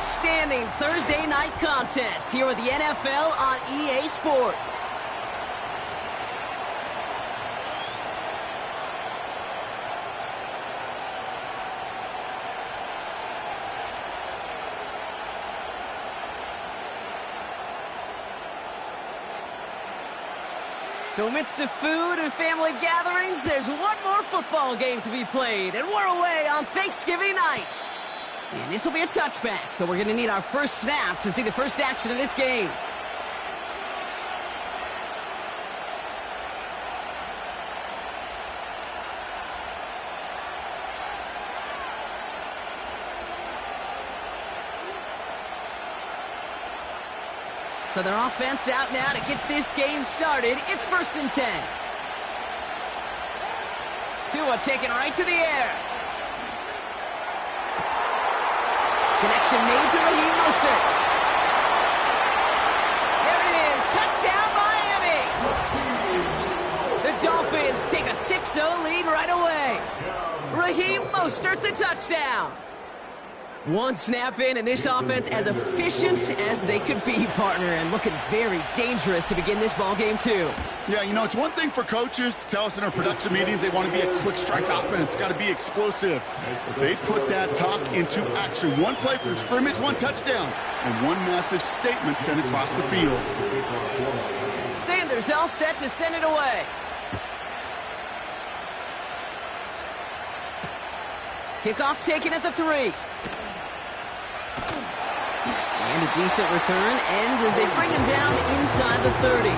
outstanding Thursday night contest here with the NFL on EA Sports. So amidst the food and family gatherings, there's one more football game to be played, and we're away on Thanksgiving night. And this will be a touchback, so we're going to need our first snap to see the first action of this game. So their offense out now to get this game started. It's 1st and 10. Tua taken right to the air. Connection made to Raheem Mostert. There it is. Touchdown, Miami. The Dolphins take a 6-0 lead right away. Raheem Mostert, the touchdown. One snap in, and this offense as efficient as they could be, partner, and looking very dangerous to begin this ball game too. Yeah, you know, it's one thing for coaches to tell us in our production meetings they want to be a quick strike offense, got to be explosive. They put that talk into action. One play from scrimmage, one touchdown, and one massive statement sent across the field. Sanders all set to send it away. Kickoff taken at the 3. And a decent return ends as they bring him down inside the 30.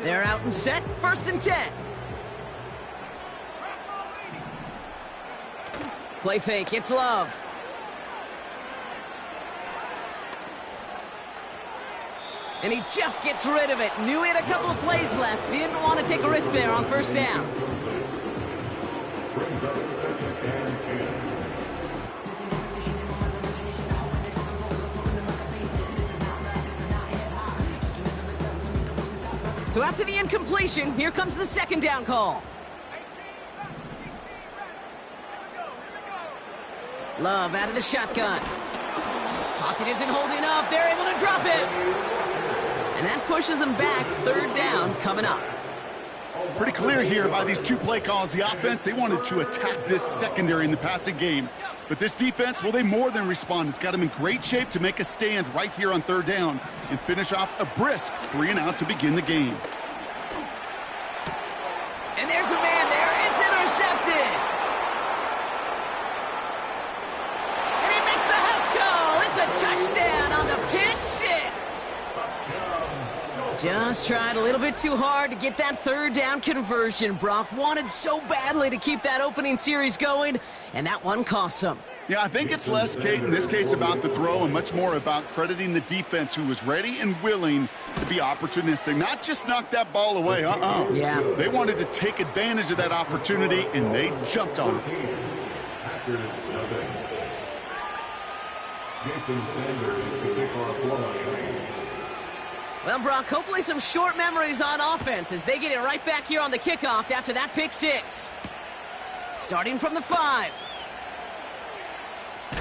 They're out and set, 1st and 10. Play fake, it's Love. And he just gets rid of it. Knew he had a couple of plays left. Didn't want to take a risk there on 1st down. So after the incompletion, here comes the 2nd down call. Love out of the shotgun. Pocket isn't holding up. They're able to drop it. And that pushes them back. 3rd down coming up. Pretty clear here by these 2 play calls. The offense, they wanted to attack this secondary in the passing game. But this defense, well, they more than respond. It's got them in great shape to make a stand right here on 3rd down and finish off a brisk 3 and out to begin the game. And there's a man there. It's intercepted. And he makes the house go. It's a touchdown on the pick 6. Just tried a little bit too hard to get that 3rd down conversion. Brock wanted so badly to keep that opening series going, and that one cost him. Yeah, I think it's less, Kate, in this case about the throw and much more about crediting the defense who was ready and willing to be opportunistic. Not just knock that ball away, Yeah. They wanted to take advantage of that opportunity, and they jumped on it. Jason Sanders, the kickoff line. Well, Brock, hopefully some short memories on offense as they get it right back here on the kickoff after that pick 6. Starting from the 5.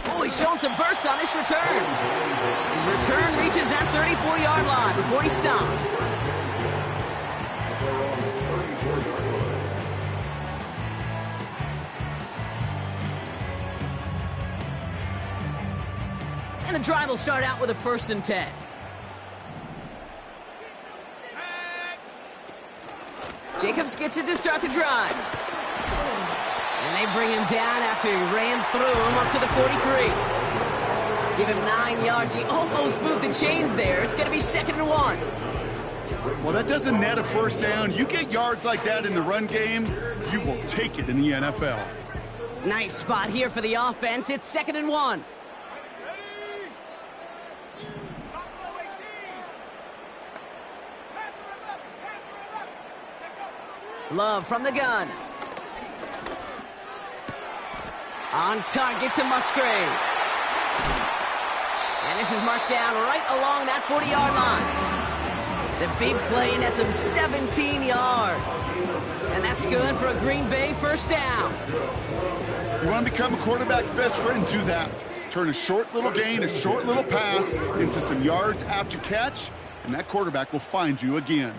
Oh, he's showing some burst on this return. His return reaches that 34-yard line before he stopped. And the drive will start out with a 1st and 10. Jacobs gets it to start the drive. And they bring him down after he ran through him up to the 43. Give him 9 yards. He almost moved the chains there. It's going to be 2nd and 1. Well, that doesn't net a 1st down. You get yards like that in the run game, you will take it in the NFL. Nice spot here for the offense. It's 2nd and 1. Love from the gun. On target to Musgrave. And this is marked down right along that 40-yard line. The big play nets him 17 yards. And that's good for a Green Bay first down. You want to become a quarterback's best friend, do that. Turn a short little gain, a short little pass into some yards after catch, and that quarterback will find you again.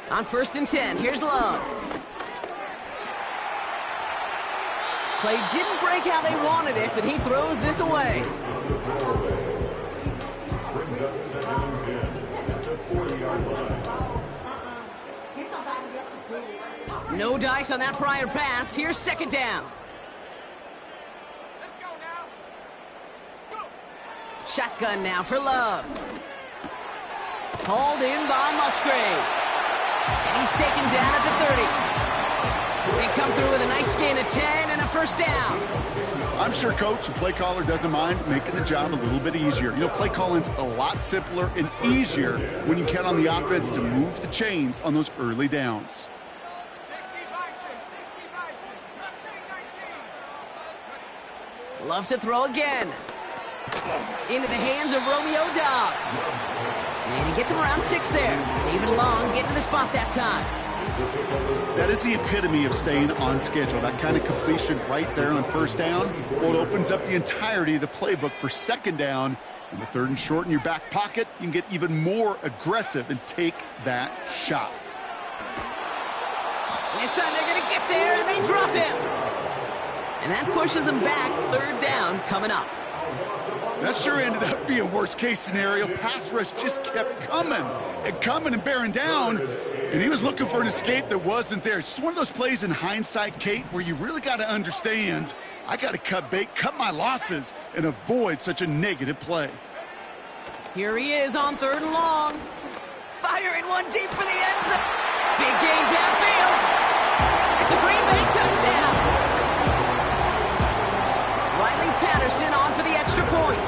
On 1st and 10, here's Love. Play didn't break how they wanted it, and he throws this away. Brings up 2nd and 10 at the 40-yard line. No dice on that prior pass. Here's 2nd down. Let's go now. Go. Shotgun now for Love. Hauled in by Musgrave. And he's taken down at the 30. They come through with a nice gain of 10 and a first down. I'm sure coach and play caller doesn't mind making the job a little bit easier. You know, play calling's a lot simpler and easier when you count on the offense to move the chains on those early downs. 60 Bison, Mustang 19. Love to throw again. Into the hands of Romeo Dobbs. And he gets him around 6 there. David Long getting to the spot that time. That is the epitome of staying on schedule. That kind of completion right there on first down. Well, it opens up the entirety of the playbook for 2nd down. And the 3rd and short in your back pocket, you can get even more aggressive and take that shot. And this time they're going to get there, and they drop him. And that pushes them back. 3rd down coming up. That sure ended up being worst-case scenario. Pass rush just kept coming and bearing down, and he was looking for an escape that wasn't there. It's just one of those plays in hindsight, Kate, where you really got to understand, I got to cut bait, cut my losses, and avoid such a negative play. Here he is on 3rd and long. Firing one deep for the end zone. Big gain downfield. It's a Green Bay touchdown. Riley Patterson on for the extra point.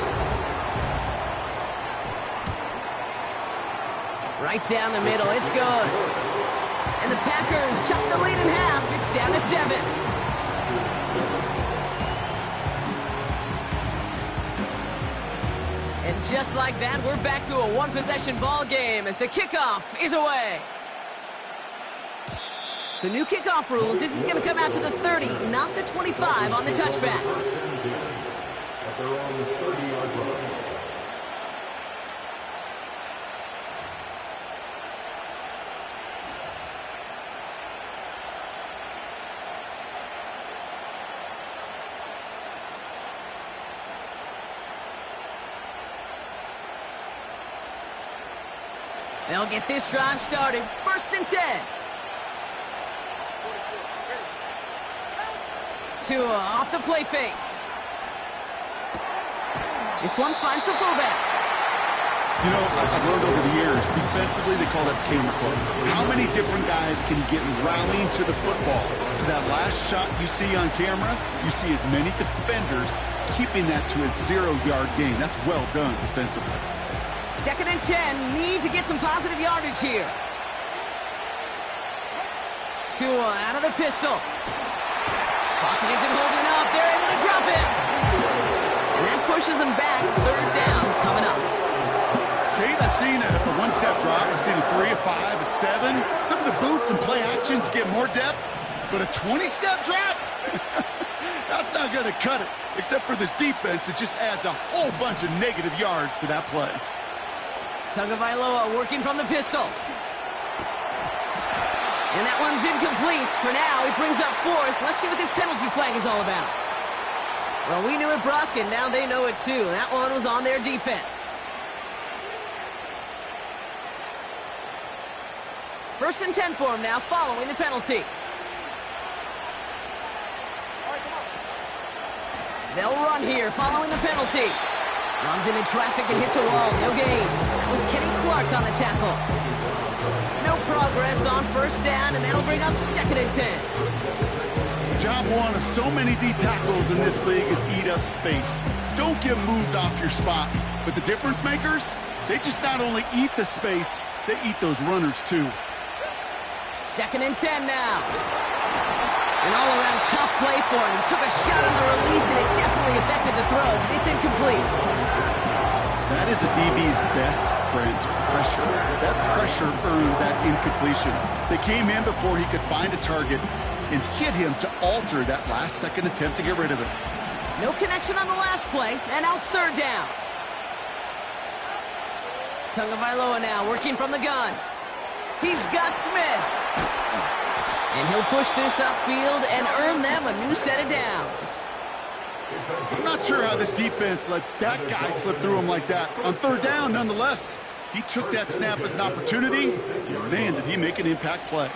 Right down the middle, it's good. And the Packers chop the lead in half. It's down to 7. And just like that, we're back to a one-possession ball game as the kickoff is away. So new kickoff rules. This is going to come out to the 30, not the 25 on the touchback. At their own 30-yard line. They'll get this drive started. 1st and 10. Tua off the play fake. This one finds the fullback. You know, I've learned over the years, defensively, they call that the camera club. How many different guys can you get rallying to the football? So that last shot you see on camera, you see as many defenders keeping that to a 0-yard gain. That's well done defensively. 2nd and 10. Need to get some positive yardage here. Tua out of the pistol. Pocket isn't holding up. They're able to drop him. And that pushes them back. 3rd down coming up. Kate, I've seen a one-step drop. I've seen a 3, a 5, a 7. Some of the boots and play actions get more depth. But a 20-step drop? That's not going to cut it. Except for this defense, it just adds a whole bunch of negative yards to that play. Tagovailoa working from the pistol. And that one's incomplete. For now, he brings up 4th. Let's see what this penalty flag is all about. Well, we knew it, Brock, and now they know it too. That one was on their defense. 1st and 10 for him now, following the penalty. They'll run here, following the penalty. Runs into traffic and hits a wall. No gain. That was Kenny Clark on the tackle. No progress on 1st down, and that'll bring up 2nd and 10. Job one of so many D tackles in this league is eat up space. Don't get moved off your spot. But the difference makers, They just not only eat the space, they eat those runners too. 2nd and 10 now. An all-around tough play for him. He took a shot on the release, and it definitely affected the throw. It's incomplete. That is a DB's best friend, pressure. That pressure earned that incompletion. They came in before he could find a target and hit him to alter that last-second attempt to get rid of it. No connection on the last play, and now it's 3rd down. Tagovailoa now working from the gun. He's got Smith. And he'll push this upfield and earn them a new set of downs. I'm not sure how this defense let that guy slip through him like that. On 3rd down, nonetheless, he took that snap as an opportunity. Man, did he make an impact play.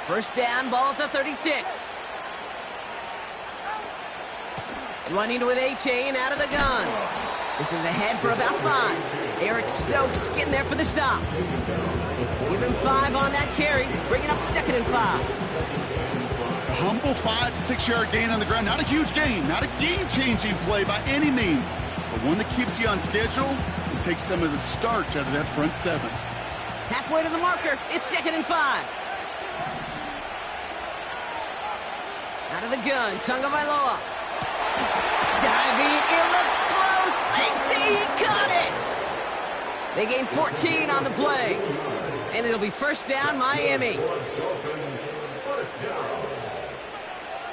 1st down, ball at the 36. Running with A-Chain out of the gun. This is ahead for about 5. Eric Stokes getting there for the stop. Give him 5 on that carry, bringing up 2nd and 5. A humble 5 to 6 yard gain on the ground. Not a huge gain, not a game-changing play by any means, but one that keeps you on schedule and takes some of the starch out of that front 7. Halfway to the marker, it's 2nd and 5. Out of the gun, Tagovailoa. Diving, it looks close. They see he caught it. They gain 14 on the play. And it'll be 1st down, Miami. 1st down.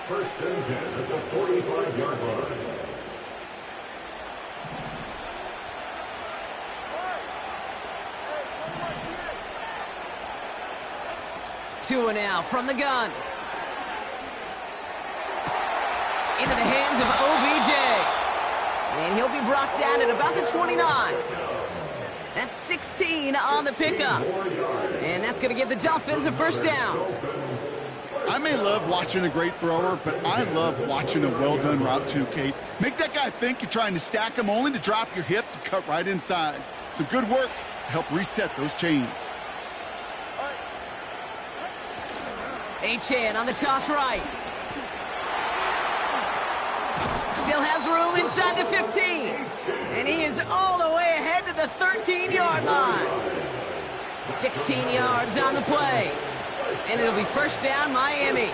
1st and 10 at the 45-yard line. Tua now from the gun. Into the hands of OBJ. And he'll be brought down at about the 29. That's 16 on the pickup. And that's going to give the Dolphins a 1st down. I may love watching a great thrower, but I love watching a well-done route too, Kate. Make that guy think you're trying to stack him only to drop your hips and cut right inside. Some good work to help reset those chains. Achane on the toss right. Still has room inside the 15. And he is all the way ahead to the 13-yard line. 16 yards on the play. And it'll be 1st down, Miami.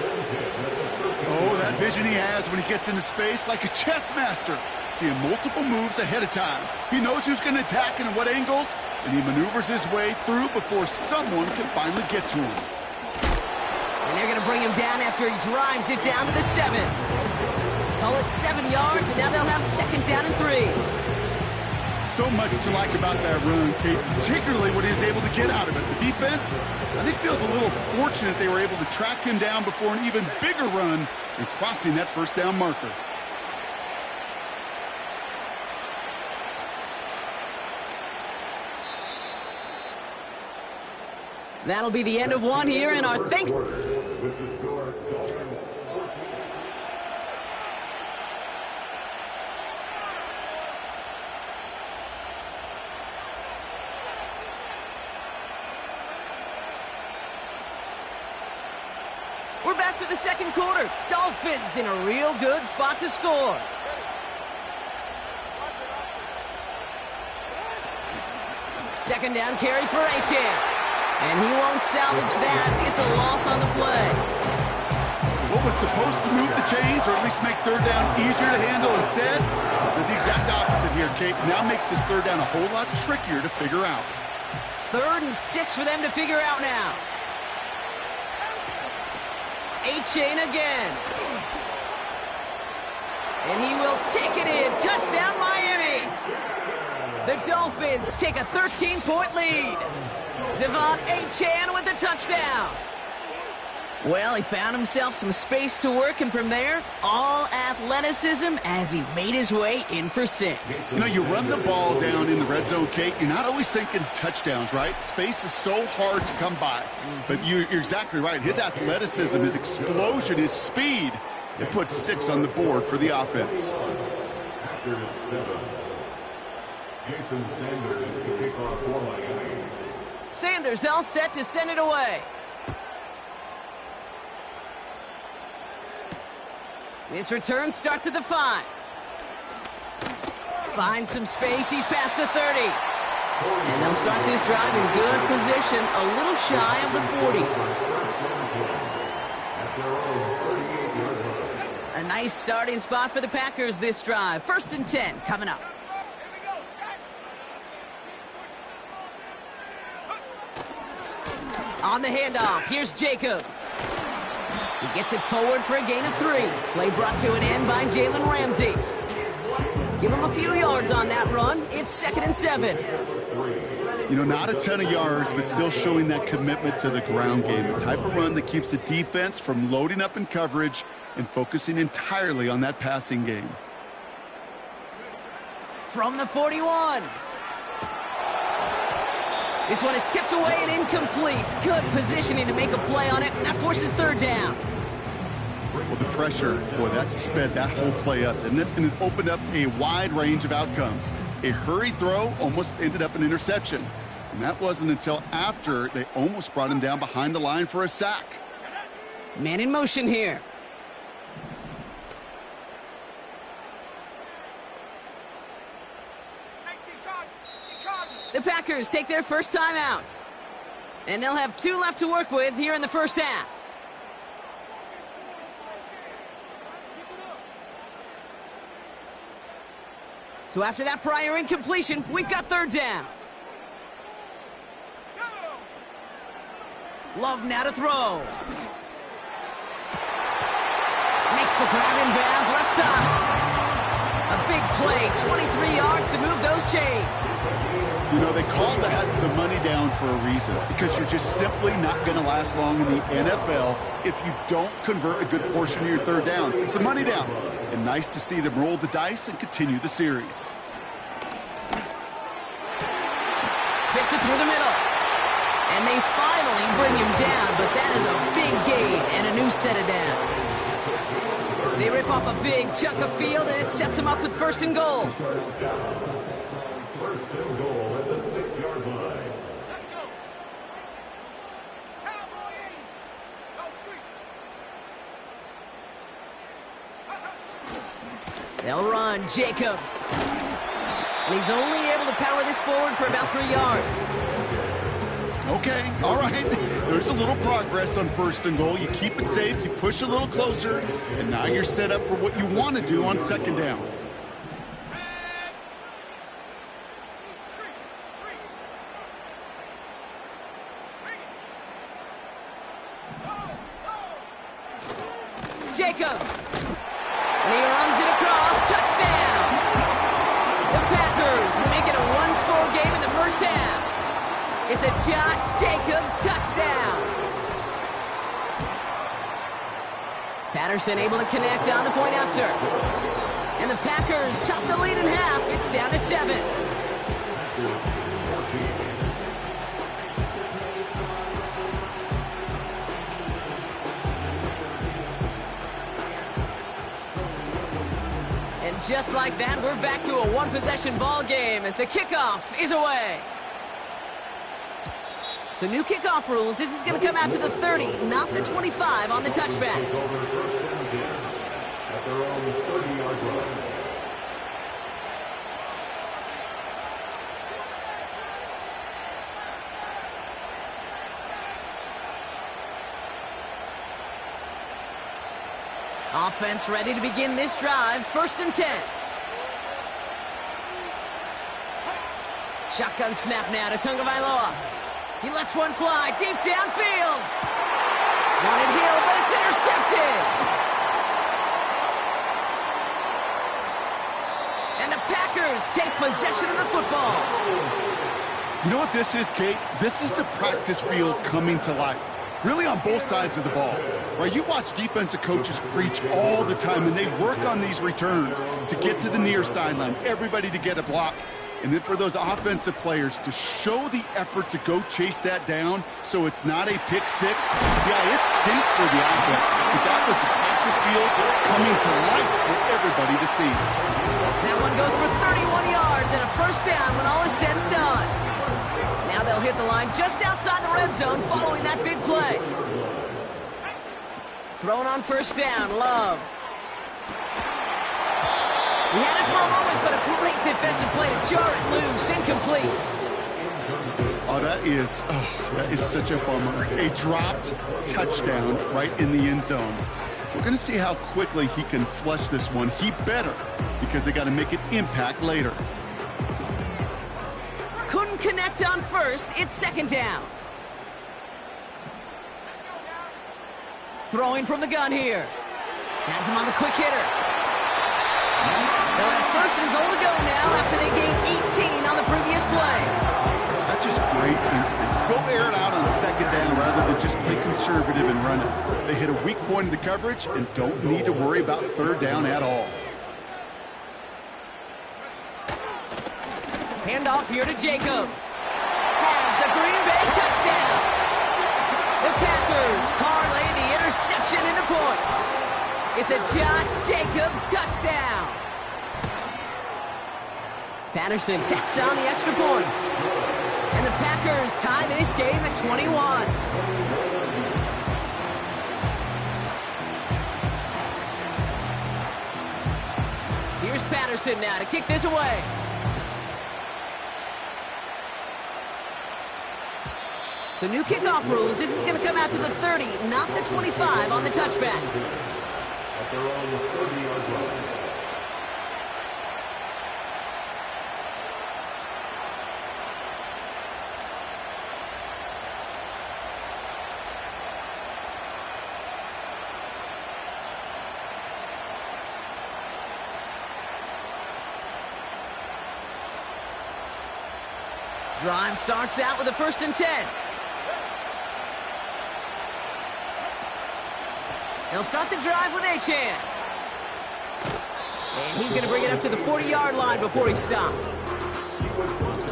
Oh, that vision he has when he gets into space, like a chess master, seeing multiple moves ahead of time. He knows who's going to attack and at what angles, and he maneuvers his way through before someone can finally get to him. And they're going to bring him down after he drives it down to the 7. Call it 7 yards, and now they'll have 2nd down and 3. So much to like about that run, Kate, particularly what he was able to get out of it. The defense, I think, feels a little fortunate they were able to track him down before an even bigger run and crossing that 1st down marker. That'll be the end of one here in our thanks. With the score, Dolphins 14. We're back for the 2nd quarter. Dolphins in a real good spot to score. Second down carry for Achane. And he won't salvage that. It's a loss on the play. What was supposed to move the chains, or at least make 3rd down easier to handle instead, did the exact opposite here, Kate. Now makes this 3rd down a whole lot trickier to figure out. 3rd and 6 for them to figure out now. Achane again. And he will take it in. Touchdown, Miami. The Dolphins take a 13-point lead. Devon Achane with the touchdown. Well, he found himself some space to work, and from there, all athleticism as he made his way in for 6. You know, you run the ball down in the red zone, Kate, you're not always thinking touchdowns, right? Space is so hard to come by. But you're exactly right. His athleticism, his explosion, his speed, it puts 6 on the board for the offense. After 7, Jason Sanders to kick off for Miami. Sanders all set to send it away. This return starts at the 5. Finds some space. He's past the 30. And they'll start this drive in good position, a little shy of the 40. A nice starting spot for the Packers this drive. 1st and 10 coming up. On the handoff, here's Jacobs. He gets it forward for a gain of 3. Play brought to an end by Jalen Ramsey. Give him a few yards on that run. It's 2nd and 7. You know, not a ton of yards, but still showing that commitment to the ground game. The type of run that keeps the defense from loading up in coverage and focusing entirely on that passing game. From the 41. This one is tipped away and incomplete. Good positioning to make a play on it. That forces 3rd down. Well, the pressure, boy, that sped that whole play up, didn't it? And it opened up a wide range of outcomes. A hurried throw almost ended up an interception. And that wasn't until after they almost brought him down behind the line for a sack. Man in motion here. The Packers take their first time out. And they'll have 2 left to work with here in the first half. So after that prior incompletion, we've got 3rd down. Love now to throw. Makes the grab in bounds left side. A big play, 23 yards to move those chains. You know, they call that the money down for a reason, because you're just simply not going to last long in the NFL if you don't convert a good portion of your 3rd downs. It's a money down. And nice to see them roll the dice and continue the series. Fits it through the middle. And they finally bring him down, but that is a big gain and a new set of downs. They rip off a big chunk of field, and it sets him up with 1st and goal. 1st and goal at the 6-yard line. They'll run Jacobs. And he's only able to power this forward for about 3 yards. Okay, all right. There's a little progress on 1st and goal. You keep it safe, you push a little closer, and now you're set up for what you want to do on 2nd down. Jacobs. And he runs it across. Touchdown! The Packers make it a 1-score game in the first half. It's a Josh Jacobs touchdown. Patterson able to connect on the point after. And the Packers chop the lead in half. It's down to 7. And just like that, we're back to a 1-possession ball game as the kickoff is away. So new kickoff rules. This is going to come out to the 30, not the 25 on the touchback. At their own 30-yard line. Offense ready to begin this drive. 1st and 10. Shotgun snap now to Tagovailoa. He lets one fly deep downfield. Wanted Hill, but it's intercepted. And the Packers take possession of the football. You know what this is, Kate? This is the practice field coming to life. Really on both sides of the ball. Right? You watch defensive coaches preach all the time, and they work on these returns to get to the near sideline, everybody to get a block. And then for those offensive players to show the effort to go chase that down so it's not a pick six, yeah, it stinks for the offense. But that was the practice field coming to life for everybody to see. That one goes for 31 yards and a 1st down when all is said and done. Now they'll hit the line just outside the red zone following that big play. Throwing on 1st down, Love. He had it for a moment, but a great defensive play to jar it loose. Incomplete. Oh, that is such a bummer. A dropped touchdown right in the end zone. We're going to see how quickly he can flush this one. He better, because they got to make it impact later. Couldn't connect on first. It's second down. Throwing from the gun here. Has him on the quick hitter. They'll have first and goal to go now after they gained 18 on the previous play. That's just great instincts. Go air it out on second down rather than just play conservative and run it. They hit a weak point in the coverage and don't need to worry about third down at all. Handoff here to Jacobs. Has the Green Bay touchdown. The Packers parlay the interception into points. It's a Josh Jacobs touchdown. Patterson tacks on the extra point. And the Packers tie this game at 21. Here's Patterson now to kick this away. So new kickoff rules. This is going to come out to the 30, not the 25 on the touchback. At their own 30-yard line. Drive starts out with a 1st and 10. They'll start the drive with Achane. And he's going to bring it up to the 40-yard line before he's stopped.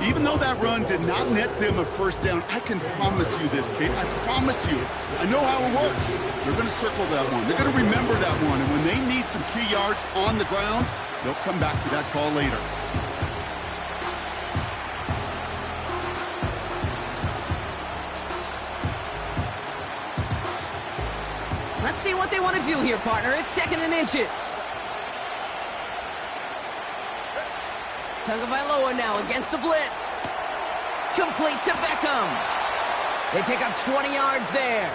Even though that run did not net them a first down, I can promise you this, Kate. I promise you. I know how it works. They're going to circle that one. They're going to remember that one. And when they need some key yards on the ground, they'll come back to that call later. Let's see what they want to do here, partner. It's 2nd and inches. Tagovailoa now against the blitz. Complete to Beckham. They pick up 20 yards there.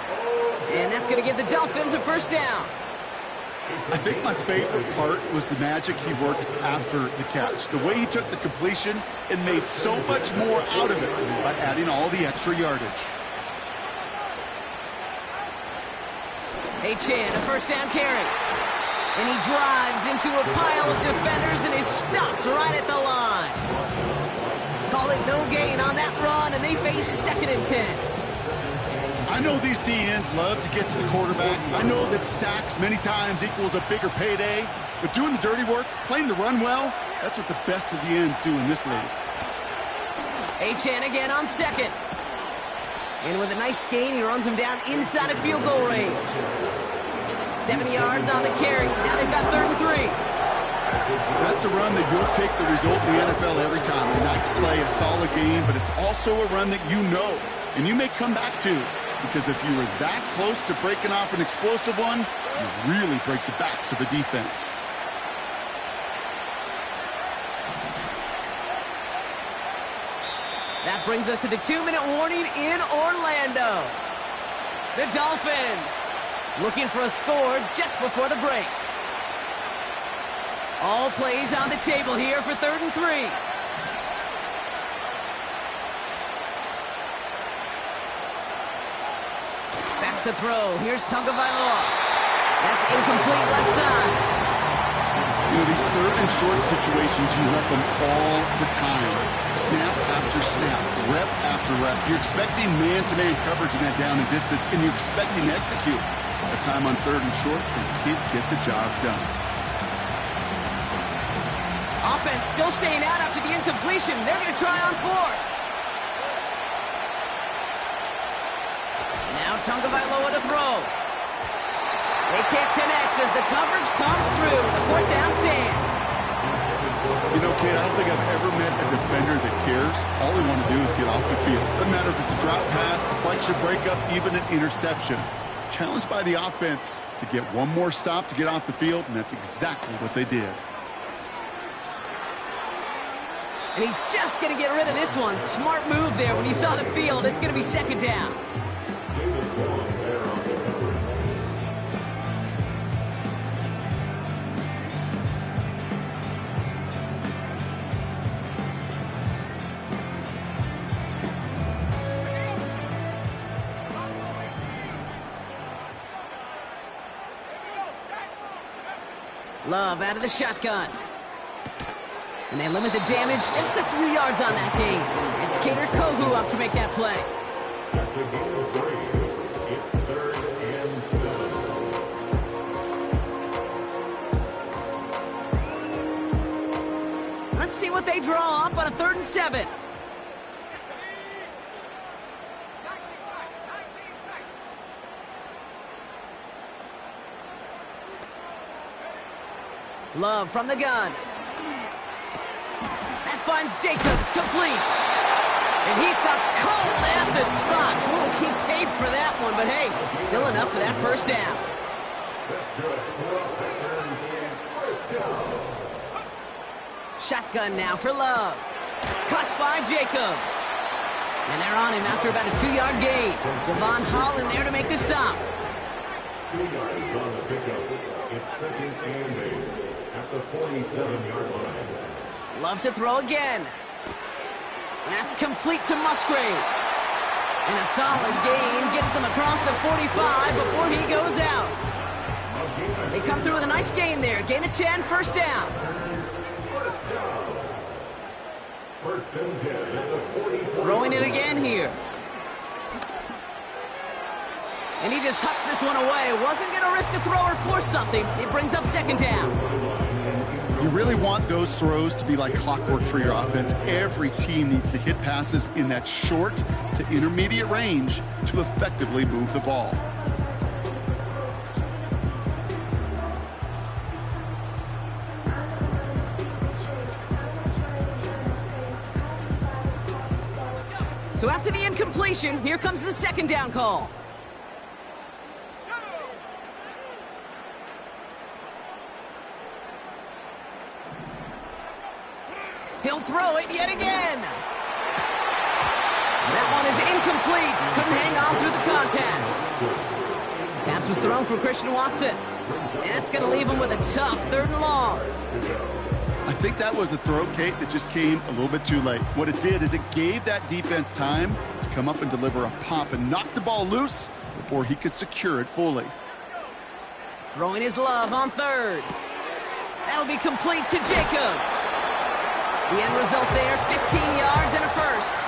And that's going to give the Dolphins a first down. I think my favorite part was the magic he worked after the catch. The way he took the completion and made so much more out of it by adding all the extra yardage. Achane, a first down carry. And he drives into a pile of defenders and is stopped right at the line. Call it no gain on that run, and they face 2nd and 10. I know these DNs love to get to the quarterback. I know that sacks many times equals a bigger payday. But doing the dirty work, playing to run well, that's what the best of the ends do in this league. Achane again on 2nd. And with a nice gain, he runs him down inside of field goal range. 70 yards on the carry. Now they've got 3rd and 3. That's a run that you'll take the result in the NFL every time. A nice play, a solid game, but it's also a run that you know and you may come back to, because if you were that close to breaking off an explosive one, you really break the backs of a defense. That brings us to the 2-minute warning in Orlando. The Dolphins looking for a score just before the break. All plays on the table here for 3rd and 3. Back to throw. Here's Tagovailoa. That's incomplete left side. You know, these 3rd and short situations, you rep them all the time. Snap after snap, rep after rep. You're expecting man-to-man coverage in that down and distance, and you're expecting to execute. A time on 3rd and short, they can't get the job done. Offense still staying out after the incompletion. They're going to try on 4th. Now Tagovailoa to throw. They can't connect as the coverage comes through. The 4th down stands. You know, Kate, I don't think I've ever met a defender that cares. All they want to do is get off the field. Doesn't matter if it's a drop pass, deflection, breakup, even an interception. Challenged by the offense to get one more stop to get off the field, and that's exactly what they did. And he's just going to get rid of this one. Smart move there. When you saw the field, it's going to be second down. Devdollaz there on the coverage. Love out of the shotgun. And they limit the damage just a few yards on that game. It's Cater Kohu up to make that play. That's the game of 3. It's 3rd and 7. Let's see what they draw up on a 3rd and 7. Love from the gun. That finds Jacobs, complete. And he stopped cold at the spot. Ooh, he paid for that one, but hey, still enough for that first down. That's good. 4 seconds and first down. Shotgun now for Love. Cut by Jacobs. And they're on him after about a 2-yard gain. Javon Holland there to make the stop. 2 yards on the pickup. It's 2nd and 8 at the 47-yard line. Love to throw again. That's complete to Musgrave. And a solid gain gets them across the 45 before he goes out. They come through with a nice gain there. Gain of 10, first down. First down. 1st and 10 at the 44. Throwing it again here. And he just hucks this one away. Wasn't going to risk a throw or force something. It brings up second down. You really want those throws to be like clockwork for your offense. Every team needs to hit passes in that short to intermediate range to effectively move the ball. So after the incompletion, here comes the second down call. He'll throw it yet again. That one is incomplete. Couldn't hang on through the contact. Pass was thrown for Christian Watson. And that's going to leave him with a tough 3rd and long. I think that was a throw, Kate, that just came a little bit too late. What it did is it gave that defense time to come up and deliver a pop and knock the ball loose before he could secure it fully. Throwing his Love on 3rd. That'll be complete to Jacobs. The end result there, 15 yards and a first.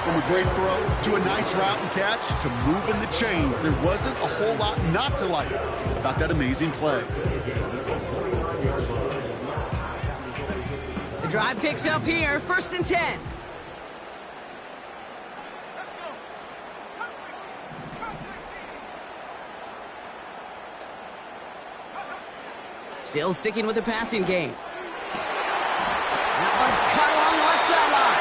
From a great throw to a nice route and catch to moving the chains, there wasn't a whole lot not to like about that amazing play. The drive picks up here, 1st and 10. Still sticking with the passing game. That one's cut along the left sideline.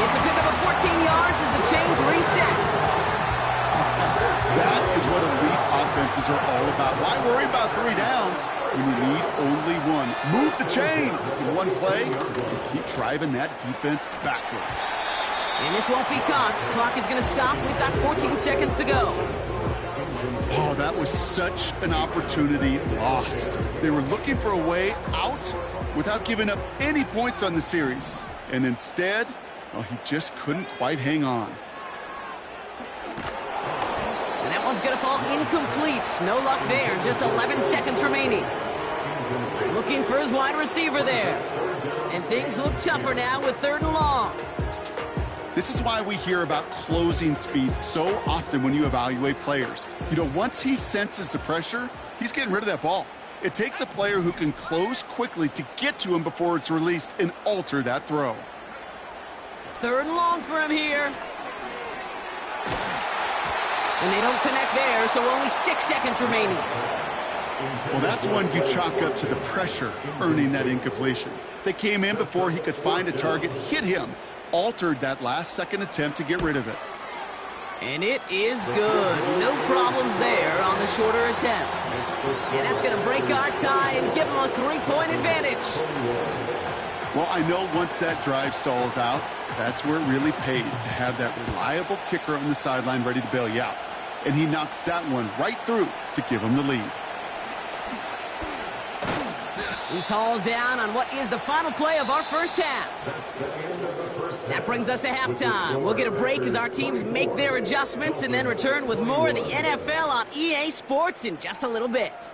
It's a pickup of 14 yards as the chains reset. That is what elite offenses are all about. Why worry about 3 downs when you need only 1? Move the chains in one play and keep driving that defense backwards. And this won't be caught. Clock is going to stop. We've got 14 seconds to go. Oh, that was such an opportunity lost. They were looking for a way out without giving up any points on the series. And instead, well, he just couldn't quite hang on. And that one's going to fall incomplete. No luck there. Just 11 seconds remaining. Looking for his wide receiver there. And things look tougher now with 3rd and long. This is why we hear about closing speed so often when you evaluate players. You know, once he senses the pressure, he's getting rid of that ball. It takes a player who can close quickly to get to him before it's released and alter that throw. 3rd and long for him here. And they don't connect there, so only 6 seconds remaining. Well, that's one you chalk up to the pressure earning that incompletion. They came in before he could find a target, hit him, altered that last-second attempt to get rid of it. And it is good. No problems there on the shorter attempt. And that's going to break our tie and give them a 3-point advantage. Well, I know once that drive stalls out, that's where it really pays to have that reliable kicker on the sideline ready to bail you out. And he knocks that one right through to give him the lead. He's hauled down on what is the final play of our first half. That brings us to halftime. We'll get a break as our teams make their adjustments and then return with more of the NFL on EA Sports in just a little bit.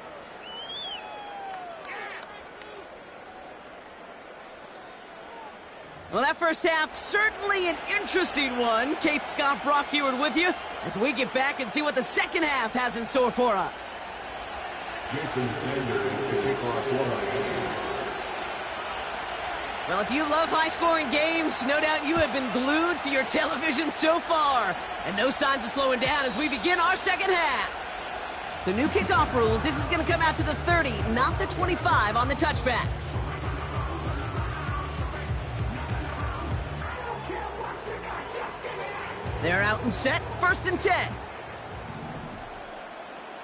Well, that first half, certainly an interesting one. Kate, Scott, Brock Ewart with you as we get back and see what the second half has in store for us. Jason Sanders to kick off one. Well, if you love high-scoring games, no doubt you have been glued to your television so far. And no signs of slowing down as we begin our second half. So new kickoff rules. This is going to come out to the 30, not the 25 on the touchback. They're out and set, 1st and 10.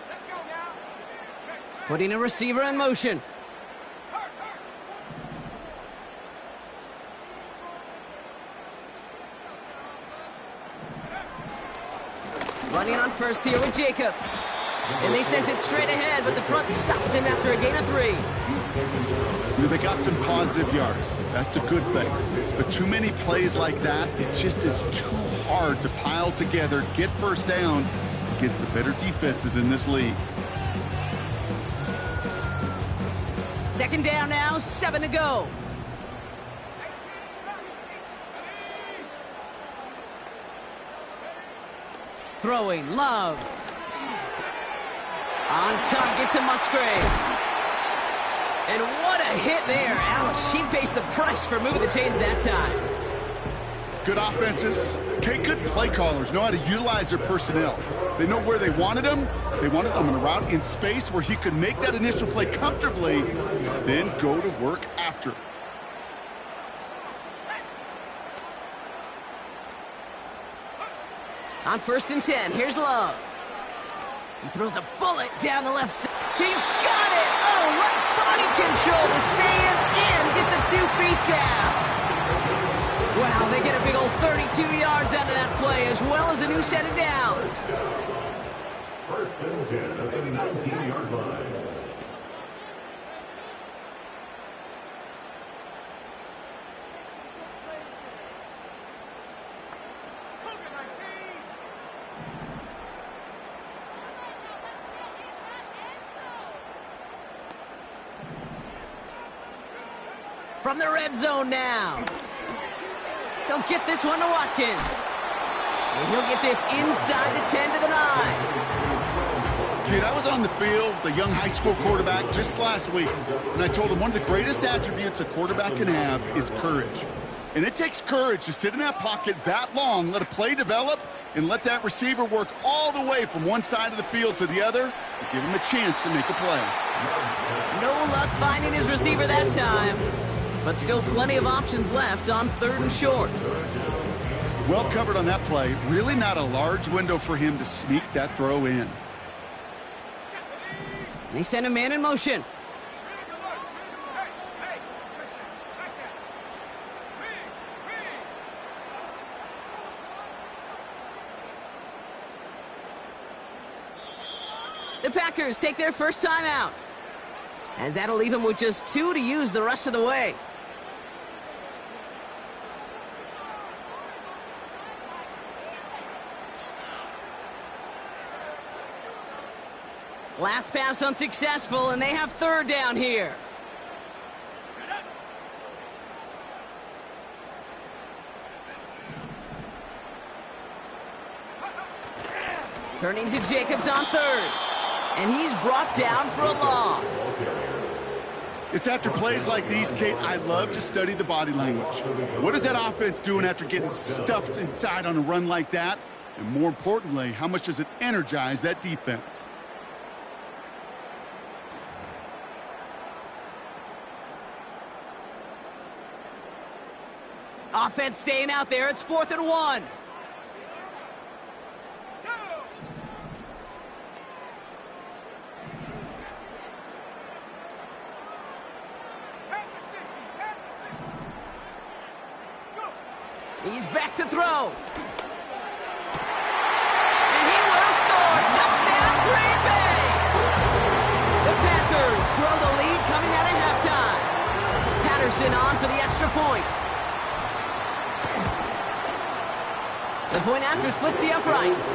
Let's go now. Putting a receiver in motion. Running on first here with Jacobs. And they sent it straight ahead, but the front stops him after a gain of 3. You know, they got some positive yards. That's a good thing. But too many plays like that, it just is too hard to pile together, get first downs against the better defenses in this league. Second down now, 7 to go. Throwing, Love. On target to Musgrave. And what a hit there. Ouch, she pays the price for moving the chains that time. Good offenses. Okay, good play callers know how to utilize their personnel. They know where they wanted them. They wanted them on a route in space where he could make that initial play comfortably, then go to work after. On 1st and 10, here's Love. He throws a bullet down the left side. He's got it! Oh, what body control to stay in and get the 2 feet down. Wow, they get a big old 32 yards out of that play, as well as a new set of downs. 1st and 10 at the 19-yard line. From the red zone now. He'll get this one to Watkins. And he'll get this inside the 10 to the 9. Kid, I was on the field, the young high school quarterback, just last week, and I told him one of the greatest attributes a quarterback can have is courage. And it takes courage to sit in that pocket that long, let a play develop, and let that receiver work all the way from one side of the field to the other and give him a chance to make a play. No luck finding his receiver that time. But still plenty of options left on 3rd and short. Well covered on that play. Really not a large window for him to sneak that throw in. They send a man in motion. The Packers take their first time out, as that'll leave them with just 2 to use the rest of the way. Last pass unsuccessful, and they have 3rd down here. Turning to Jacobs on 3rd. And he's brought down for a loss. It's after plays like these, Kate, I love to study the body language. What is that offense doing after getting stuffed inside on a run like that? And more importantly, how much does it energize that defense? Offense staying out there. It's 4th and 1. He's back to throw. And he will score. Touchdown, Green Bay! The Packers grow the lead coming out of halftime. Patterson on for the extra point. The point after splits the uprights.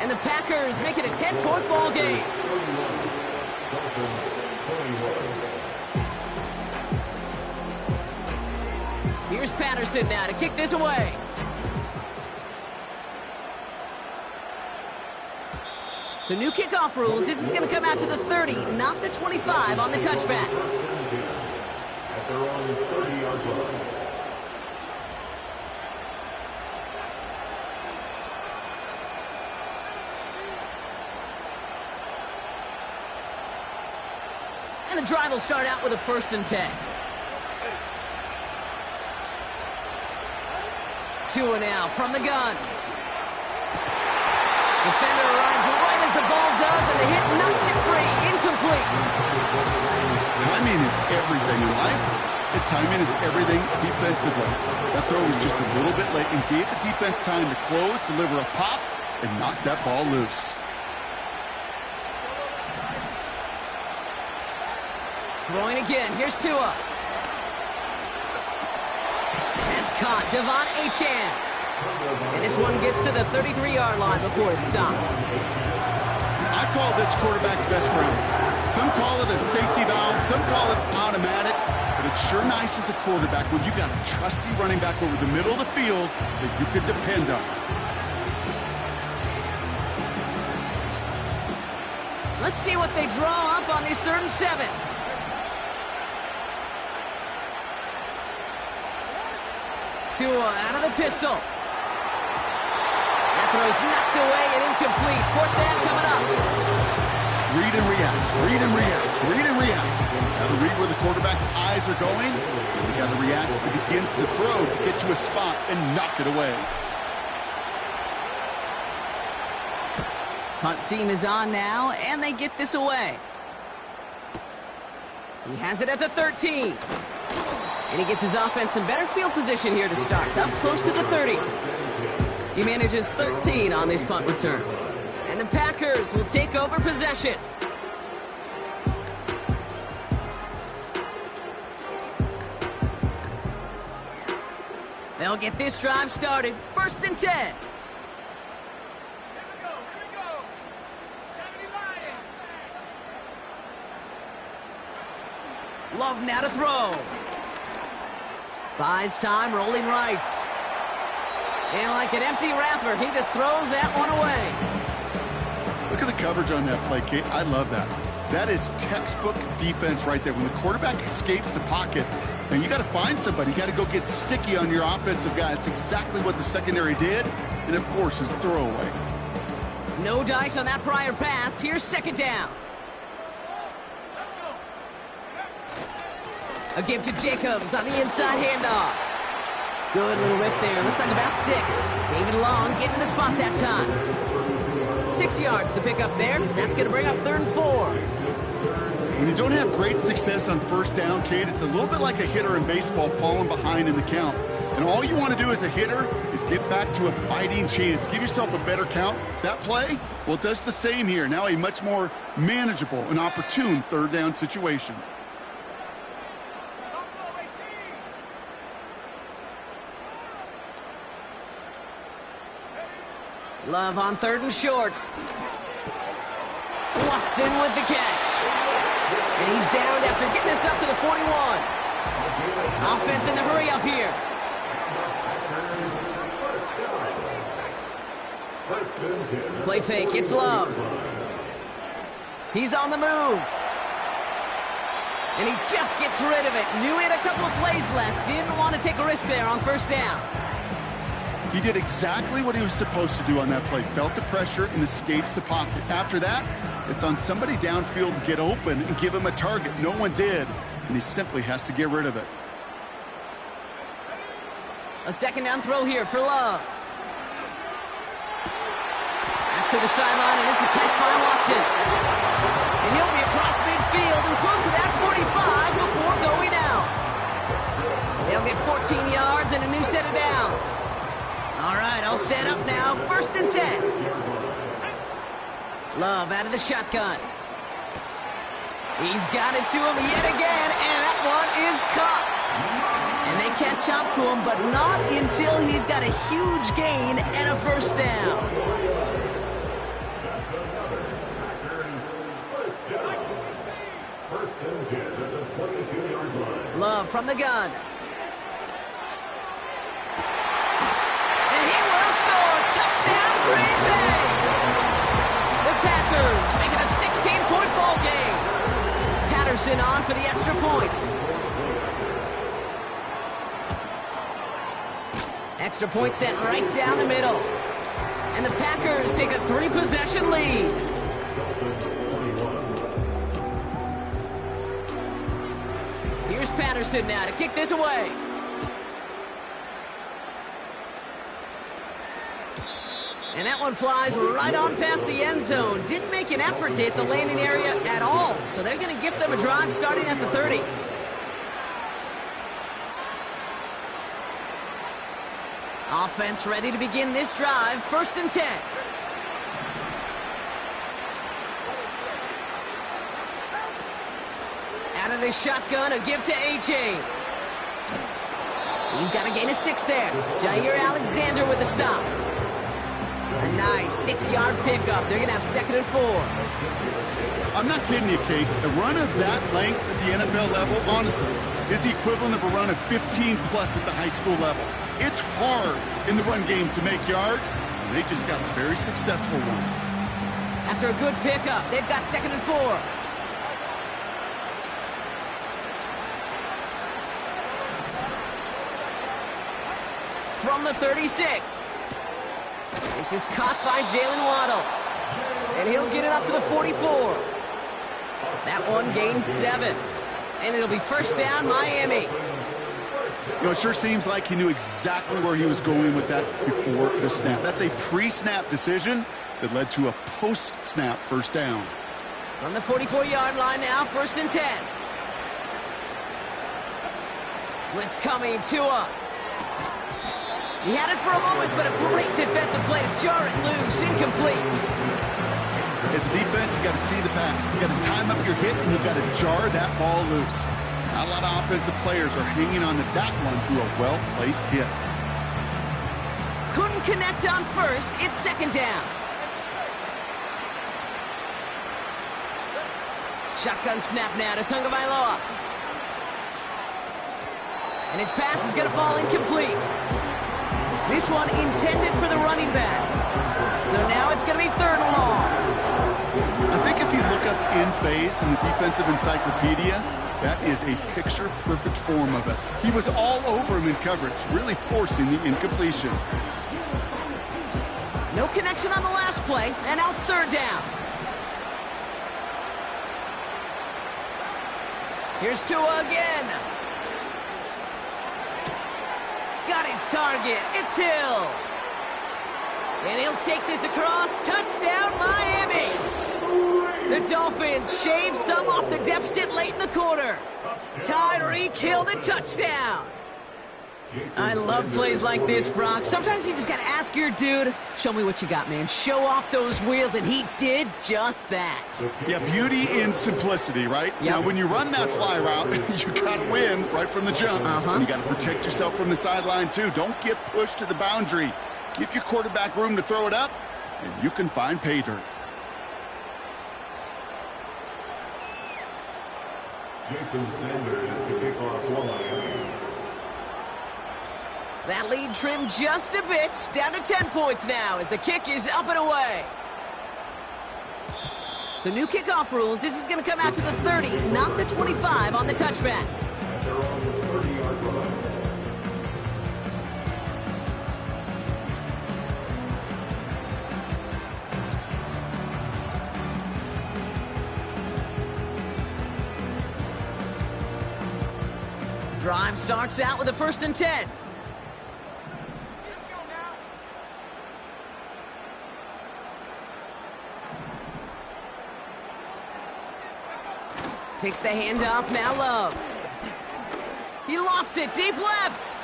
And the Packers make it a 10-point ball game. Here's Patterson now to kick this away. So new kickoff rules. This is going to come out to the 30, not the 25 on the touchback. At their own 30-yard line. And the drive will start out with a 1st and 10. Tua now from the gun. Defender arrives right as the ball does, and the hit knocks it free. Incomplete. Timing is everything in life, and timing is everything defensively. That throw was just a little bit late and gave the defense time to close, deliver a pop, and knock that ball loose. Throwing again. Here's Tua. That's caught. Devon Achane. And this one gets to the 33-yard line before it's stopped. I call this quarterback's best friend. Some call it a safety valve, some call it automatic, but it's sure nice as a quarterback when you got a trusty running back over the middle of the field that you could depend on. Let's see what they draw up on this 3rd and 7. Tua out of the pistol. That throw's knocked away and incomplete. 4th down coming up. Read and react, read and react, read and react. Got to read where the quarterback's eyes are going. And you got to react as he begins to throw to get to a spot and knock it away. Punt team is on now, and they get this away. He has it at the 13. And he gets his offense in better field position here to start. Up close to the 30. He manages 13 on this punt return. And the Packers will take over possession. They'll get this drive started. 1st and 10. Here we go. 70 Lions. Love now to throw. Buys time, rolling right. And like an empty wrapper, he just throws that one away. Look at the coverage on that play, Kate. I love that. That is textbook defense right there. When the quarterback escapes the pocket, and you got to find somebody. You got to go get sticky on your offensive guy. It's exactly what the secondary did, and it forces throwaway. No dice on that prior pass. Here's 2nd down. A give to Jacobs on the inside handoff. Good little rip there. Looks like about 6. David Long getting the spot that time. 6 yards the pickup there. That's going to bring up 3rd and 4. When you don't have great success on 1st down, Kate, it's a little bit like a hitter in baseball falling behind in the count. And all you want to do as a hitter is get back to a fighting chance. Give yourself a better count. That play, well, it does the same here. Now a much more manageable and opportune 3rd down situation. Love on 3rd and short. Watson with the catch. And he's down after getting this up to the 41. Offense in the hurry up here. Play fake, it's Love. He's on the move. And he just gets rid of it. Knew he had a couple of plays left. Didn't want to take a risk there on 1st down. He did exactly what he was supposed to do on that play. Felt the pressure and escapes the pocket. After that, it's on somebody downfield to get open and give him a target. No one did, and he simply has to get rid of it. A 2nd down throw here for Love. That's to the sideline, and it's a catch by Watson. And he'll be across midfield and close to that 45 before going out. They'll get 14 yards in a new set of downs. All right, all set up now. 1st and 10. Love out of the shotgun. He's got it to him yet again, and that one is caught. And they catch up to him, but not until he's got a huge gain and a 1st down. Love from the gun. And he will score. Touchdown, Green Bay. The Packers make it a 16-point ball game. Patterson on for the extra point. Extra point sent right down the middle. And the Packers take a 3-possession lead. Here's Patterson now to kick this away. And that one flies right on past the end zone. Didn't make an effort to hit the landing area at all. So they're going to give them a drive starting at the 30. Offense ready to begin this drive. 1st and 10. Out of the shotgun, a give to A.J. He's got to gain a 6 there. Jair Alexander with the stop. A nice 6-yard pickup. They're going to have 2nd and 4. I'm not kidding you, Kate. A run of that length at the NFL level, honestly, is the equivalent of a run of 15-plus at the high school level. It's hard in the run game to make yards, and they just got a very successful one. After a good pickup, they've got 2nd and 4. From the 36. This is caught by Jalen Waddle. And he'll get it up to the 44. That one gains 7. And it'll be 1st down, Miami. You know, it sure seems like he knew exactly where he was going with that before the snap. That's a pre-snap decision that led to a post-snap 1st down. From the 44-yard line now, 1st and 10. Blitz coming, Tua. He had it for a moment, but a great defensive play to jar it loose. Incomplete. As a defense, you got to see the pass. You got to time up your hit, and you got to jar that ball loose. Not a lot of offensive players are hanging on to that one through a well-placed hit. Couldn't connect on 1st. It's 2nd down. Shotgun snap now to Tagovailoa. And his pass is going to fall incomplete. This one intended for the running back. So now it's going to be 3rd and long. I think if you look up in phase in the defensive encyclopedia, that is a picture-perfect form of it. He was all over him in coverage, really forcing the incompletion. No connection on the last play, and now it's 3rd down. Here's Tua again. Got his target. It's Hill. And he'll take this across. Touchdown, Miami. The Dolphins shave some off the deficit late in the quarter. Tyreek Hill, the touchdown. I love plays like this, Brock. Sometimes you just got to ask your dude, show me what you got, man. Show off those wheels, and he did just that. Yeah, beauty in simplicity, right? Yep. Now, when you run that fly route, you got to win right from the jump. And you got to protect yourself from the sideline, too. Don't get pushed to the boundary. Give your quarterback room to throw it up, and you can find pay dirt. Jason Sanders to kick off for Miami. That lead trimmed just a bit, down to 10 points now as the kick is up and away. So new kickoff rules. This is going to come out to the 30, not the 25 on the touchback. They're on the 30-yard line. Drive starts out with a 1st and 10. Takes the handoff, now Love. He lofts it deep left.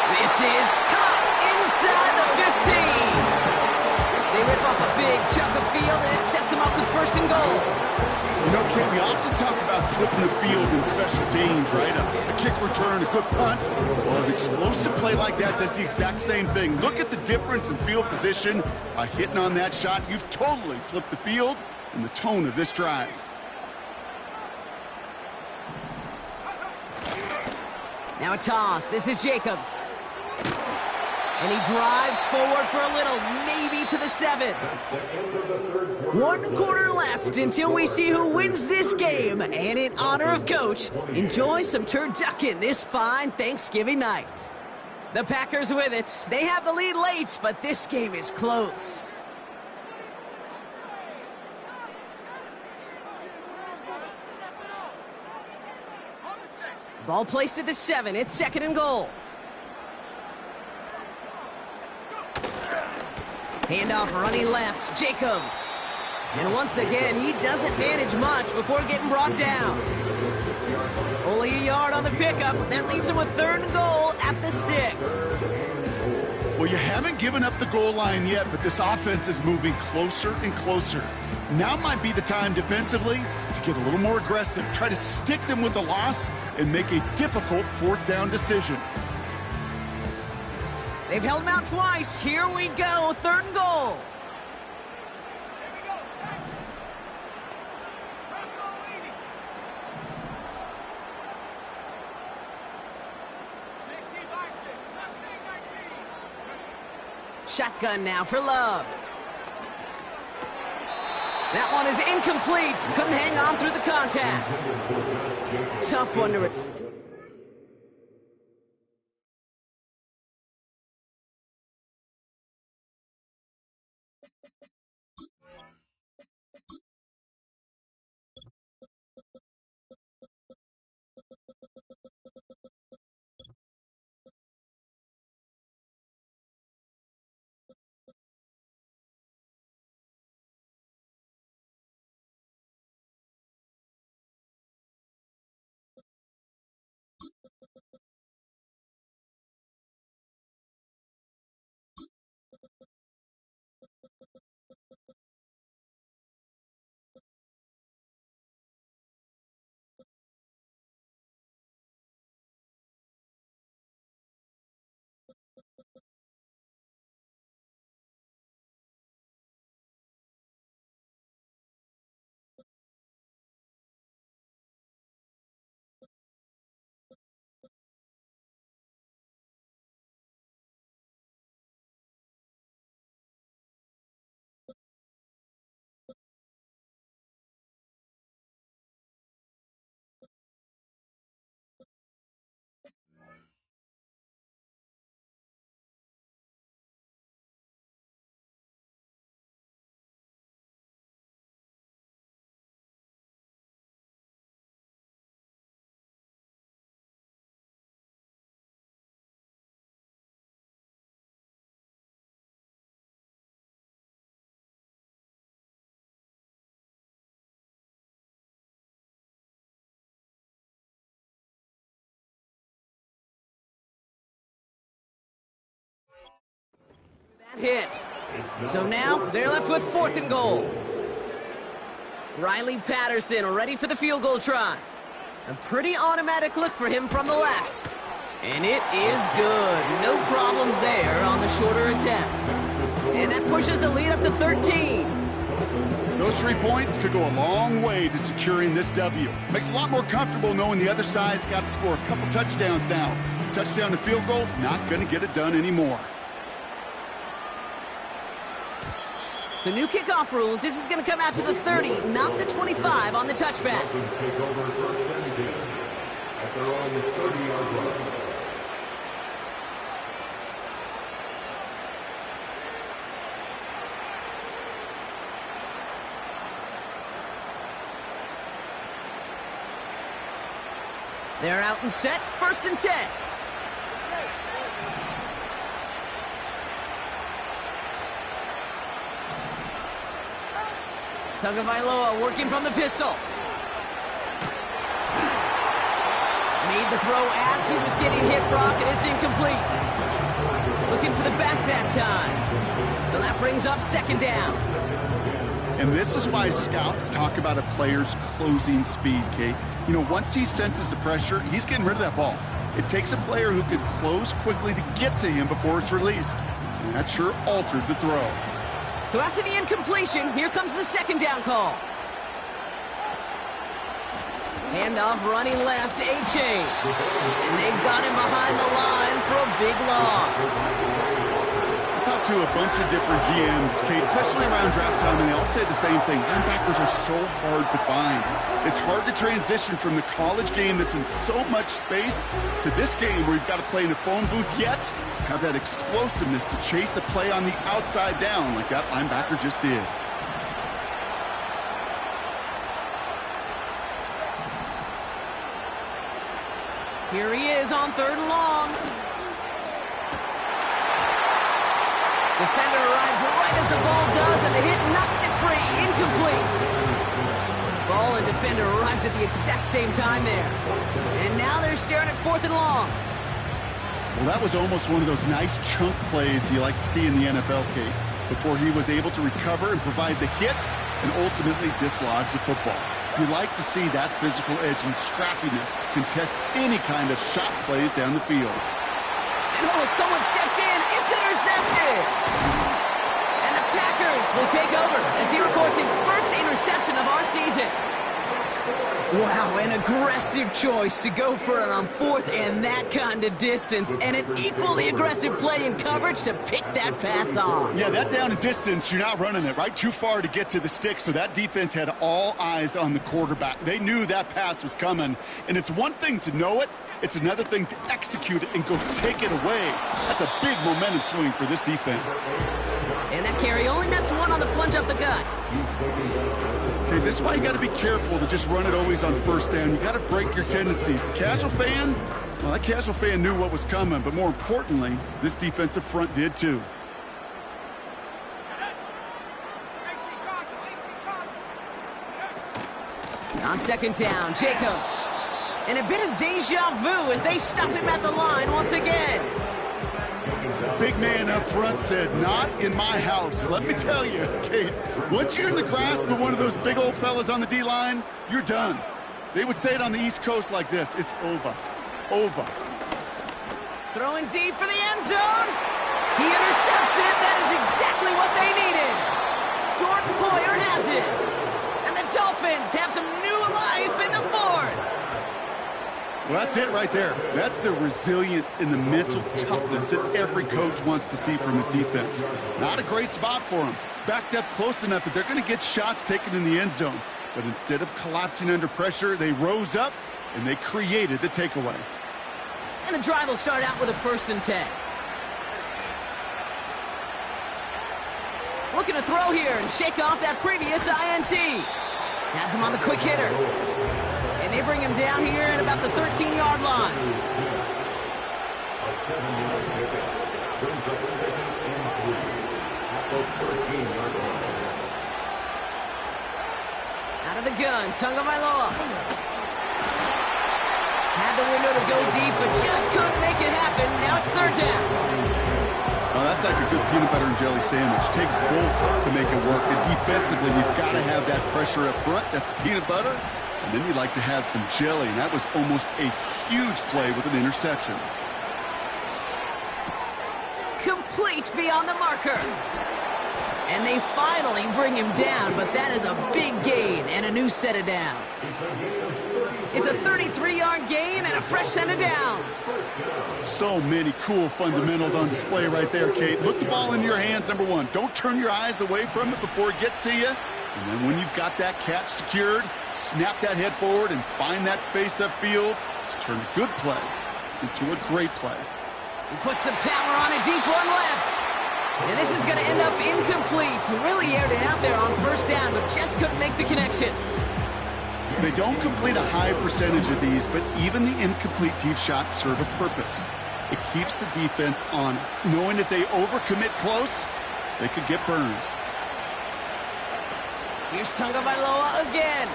This is caught inside the 15. They rip off a big chunk of field, and it sets them up with first and goal. You know, Ken, we often talk about flipping the field in special teams, right? A kick return, a good punt. Well, an explosive play like that does the exact same thing. Look at the difference in field position. By hitting on that shot, you've totally flipped the field and the tone of this drive. Now a toss. This is Jacobs. And he drives forward for a little, maybe to the 7. 1 quarter left until we see who wins this game. And in honor of Coach, enjoy some turducken this fine Thanksgiving night. The Packers with it. They have the lead late, but this game is close. Ball placed at the 7. It's second and goal. Handoff running left, Jacobs. And once again, he doesn't manage much before getting brought down. Only a yard on the pickup. That leaves him with third and goal at the 6. Well, you haven't given up the goal line yet, but this offense is moving closer and closer. Now might be the time defensively to get a little more aggressive, try to stick them with the loss, and make a difficult fourth down decision. They've held him out twice. Here we go, third and goal. Shotgun now for Love. That one is incomplete. Couldn't hang on through the contact. Tough one to... That hit. So now they're left with fourth and goal. Riley Patterson ready for the field goal try. A pretty automatic look for him from the left. And it is good. No problems there on the shorter attempt. And that pushes the lead up to 13. Those 3 points could go a long way to securing this W. Makes it a lot more comfortable knowing the other side's got to score a couple touchdowns now. Touchdown to field goals, not going to get it done anymore. So new kickoff rules. This is going to come out to the 30, not the 25 on the touchback. Take over first and 10 at their own 30-yard line. They're out and set, first and 10. Tagovailoa working from the pistol. Made the throw as he was getting hit, Brock, and it's incomplete. Looking for the back that time. So that brings up second down. And this is why scouts talk about a player's closing speed, Kate. You know, once he senses the pressure, he's getting rid of that ball. It takes a player who can close quickly to get to him before it's released. And that sure altered the throw. So after the incompletion, here comes the second down call. Handoff running left, A-Chain. And they've got him behind the line for a big loss. I talked to a bunch of different GMs, Kate, especially around draft time, and they all say the same thing. Linebackers are so hard to find. It's hard to transition from the college game that's in so much space to this game where you've got to play in a phone booth, yet have that explosiveness to chase a play on the outside down like that linebacker just did. Here he is on third and long. Defender arrives right as the ball does, and the hit knocks it free. Incomplete. Ball and defender arrived at the exact same time there. And now they're staring at fourth and long. Well, that was almost one of those nice chunk plays you like to see in the NFL, Kate, before he was able to recover and provide the hit and ultimately dislodge the football. You like to see that physical edge and scrappiness to contest any kind of shot plays down the field. And someone stepped in. It's intercepted. And the Packers will take over as he records his first interception of our season. Wow, an aggressive choice to go for it on fourth and that kind of distance, and an equally aggressive play in coverage to pick that pass off. Yeah, that down and distance, you're not running it, right? Too far to get to the stick, so that defense had all eyes on the quarterback. They knew that pass was coming, and it's one thing to know it, it's another thing to execute it and go take it away. That's a big momentum swing for this defense. And that carry only nets one on the plunge up the gut. Okay, this is why you got to be careful to just run it always on first down. You got to break your tendencies. The casual fan, well, that casual fan knew what was coming, but more importantly, this defensive front did too. On second down, Jacobs. And a bit of deja vu as they stop him at the line once again. Big man up front said, not in my house. Let me tell you, Kate, once you're in the grasp of one of those big old fellas on the D-line, you're done. They would say it on the East Coast like this, it's over. Over. Throwing deep for the end zone. He intercepts it. That is exactly what they needed. Jordan Poyer has it. And the Dolphins have some new life in the fourth. Well, that's it right there. That's the resilience and the mental toughness that every coach wants to see from his defense. Not a great spot for him. Backed up close enough that they're going to get shots taken in the end zone. But instead of collapsing under pressure, they rose up and they created the takeaway. And the drive will start out with a 1st and 10. Looking to throw here and shake off that previous INT. Has him on the quick hitter. And they bring him down here at about the 13-yard line. A 7-yard pickup brings up 2nd and 3 at the 13-yard line. Out of the gun, Tagovailoa. Had the window to go deep, but just couldn't make it happen. Now it's 3rd down. Well, that's like a good peanut butter and jelly sandwich. Takes both to make it work. And defensively, you've got to have that pressure up front. That's peanut butter. And then you'd like to have some jelly, and that was almost a huge play with an interception. Complete beyond the marker. And they finally bring him down, but that is a big gain and a new set of downs. It's a 33-yard gain and a fresh set of downs. So many cool fundamentals on display right there, Kate. Look the ball into your hands, number one. Don't turn your eyes away from it before it gets to you. And then when you've got that catch secured, snap that head forward and find that space upfield to turn a good play into a great play. He puts some power on a deep one left. And this is going to end up incomplete. He really aired it out there on 1st down, but just couldn't make the connection. They don't complete a high percentage of these, but even the incomplete deep shots serve a purpose. It keeps the defense honest, knowing if they overcommit close, they could get burned. Here's Tagovailoa again.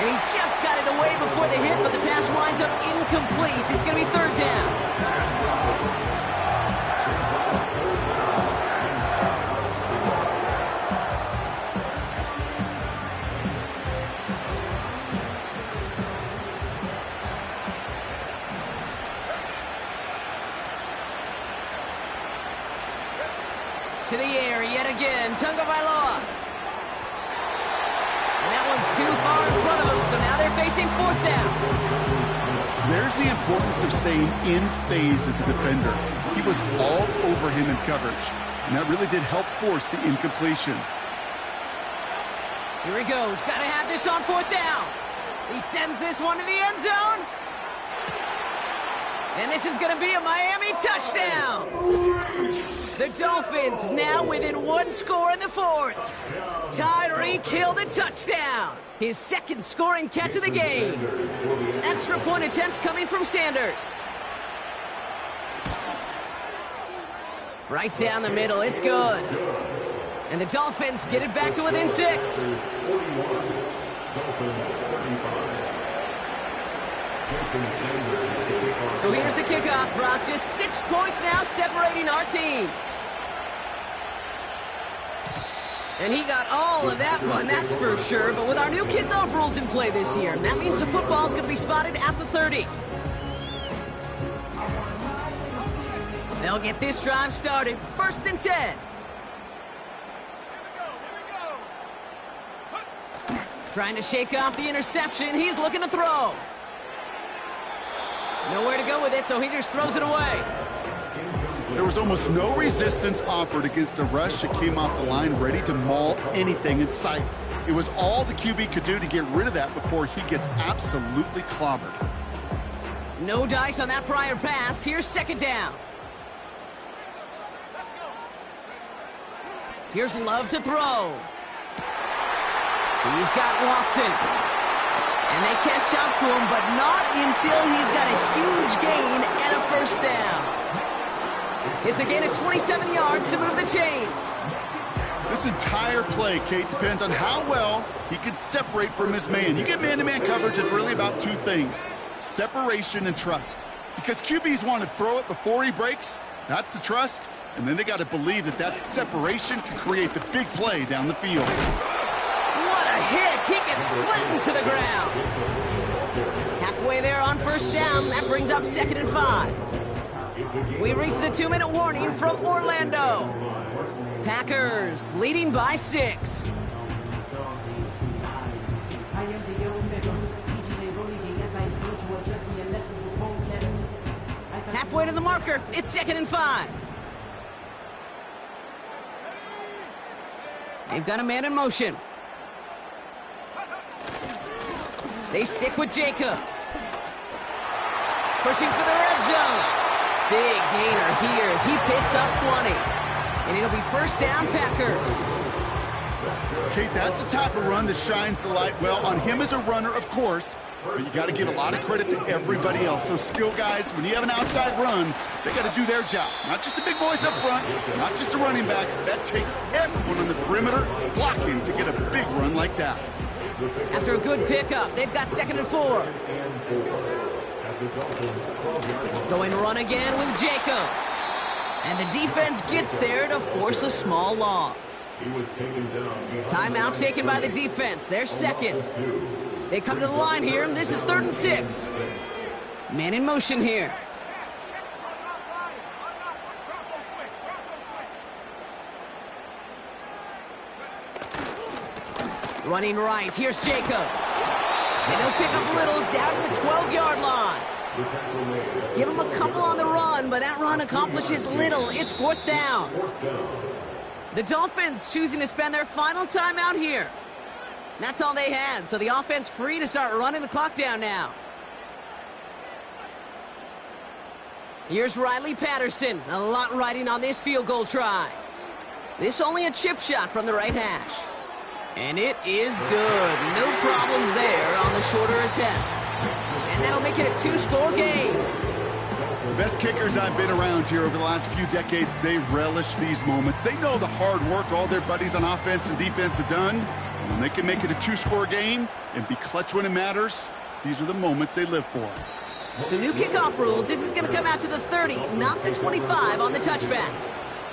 And he just got it away before the hit, but the pass winds up incomplete. It's going to be third down. To the air yet again, Tagovailoa. And that one's too far in front of him, so now they're facing fourth down. There's the importance of staying in phase as a defender. He was all over him in coverage, and that really did help force the incompletion. Here he goes, gotta have this on fourth down. He sends this one to the end zone. And this is gonna be a Miami touchdown. The Dolphins now within one score in the fourth. Tyreek Hill the touchdown. His second scoring catch of the game. Extra point attempt coming from Sanders. Right down the middle, it's good. And the Dolphins get it back to within 6. So here's the kickoff, Brock. Just 6 points now separating our teams. And he got all of that one, that's for sure. But with our new kickoff rules in play this year, that means the football's going to be spotted at the 30. They'll get this drive started. 1st and 10. Trying to shake off the interception. He's looking to throw. Nowhere to go with it, so he just throws it away. There was almost no resistance offered against a rush that came off the line ready to maul anything in sight. It was all the QB could do to get rid of that before he gets absolutely clobbered. No dice on that prior pass. Here's 2nd down. Here's Love to throw. He's got Watson. And they catch up to him, but not until he's got a huge gain and a 1st down. It's a gain of 27 yards to move the chains. This entire play, Kate, depends on how well he can separate from his man. You get man-to-man coverage, it's really about 2 things: separation and trust. Because QBs want to throw it before he breaks, that's the trust, and then they got to believe that that separation can create the big play down the field. What a hit! He gets flattened to the ground. Halfway there on 1st down, that brings up 2nd and 5. We reach the 2-minute warning from Orlando. Packers leading by 6. Halfway to the marker, it's 2nd and 5. They've got a man in motion. They stick with Jacobs. Pushing for the red zone. Big gainer here as he picks up 20. And it'll be 1st down, Packers. Kate, that's the type of run that shines the light well on him as a runner, of course, but you got to give a lot of credit to everybody else. Those skill guys, when you have an outside run, they got to do their job. Not just the big boys up front, not just the running backs. That takes everyone on the perimeter blocking to get a big run like that. After a good pickup, they've got 2nd and 4. Going run again with Jacobs. And the defense gets there to force a small loss. Timeout taken by the defense. They're 2nd. They come to the line here, and this is 3rd and 6. Man in motion here. Running right, here's Jacobs. And he'll pick up a little down to the 12-yard line. Give him a couple on the run, but that run accomplishes little. It's 4th down. The Dolphins choosing to spend their final timeout here. That's all they had, so the offense free to start running the clock down now. Here's Riley Patterson. A lot riding on this field goal try. This only a chip shot from the right hash. And it is good. No problems there on the shorter attempt. And that'll make it a 2-score game. The best kickers I've been around here over the last few decades, they relish these moments. They know the hard work all their buddies on offense and defense have done, When they can make it a two-score game and be clutch when it matters, these are the moments they live for. So new kickoff rules. This is going to come out to the 30, not the 25 on the touchback.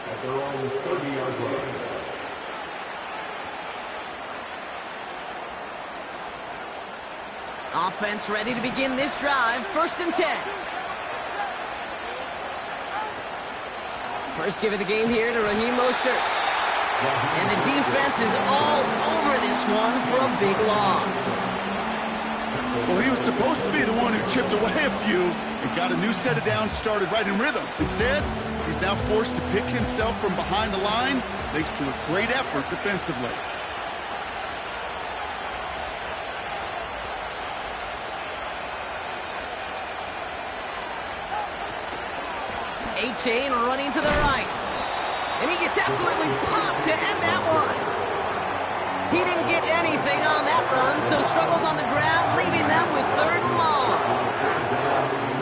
At their own 30-yard line. Offense ready to begin this drive. 1st and 10. First give of the game here to Raheem Mostert. And the defense is all over this one for a big loss. Well, he was supposed to be the one who chipped away a few and got a new set of downs started right in rhythm. Instead, he's now forced to pick himself from behind the line thanks to a great effort defensively. A-Chain running to the right. And he gets absolutely popped to end that one. He didn't get anything on that run, so struggles on the ground, leaving them with 3rd and long.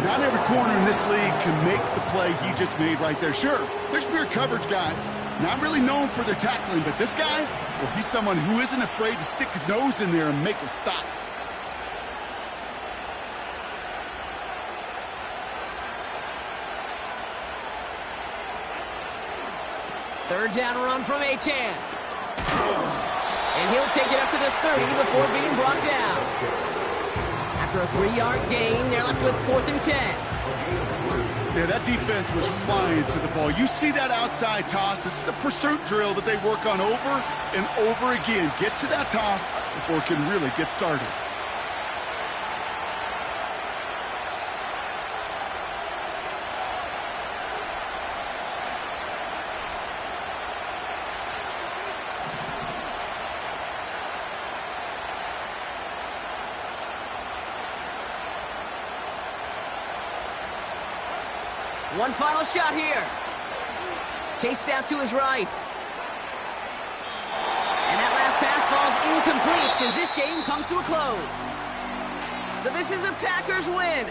Not every corner in this league can make the play he just made right there. Sure, there's pure coverage guys, not really known for their tackling, but this guy, well, he's someone who isn't afraid to stick his nose in there and make a stop. Third down run from A-Chan. And he'll take it up to the 30 before being brought down. After a 3-yard gain, they're left with 4th and 10. Yeah, that defense was flying to the ball. You see that outside toss. This is a pursuit drill that they work on over and over again. Get to that toss before it can really get started. One final shot here. Chased out to his right. And that last pass falls incomplete as this game comes to a close. So this is a Packers win.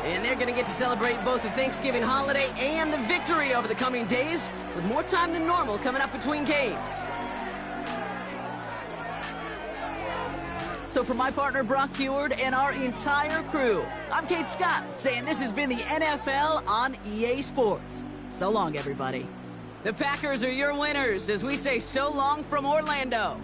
And they're going to get to celebrate both the Thanksgiving holiday and the victory over the coming days, with more time than normal coming up between games. So for my partner Brock Heward and our entire crew, I'm Kate Scott, saying this has been the NFL on EA Sports. So long, everybody. The Packers are your winners as we say so long from Orlando.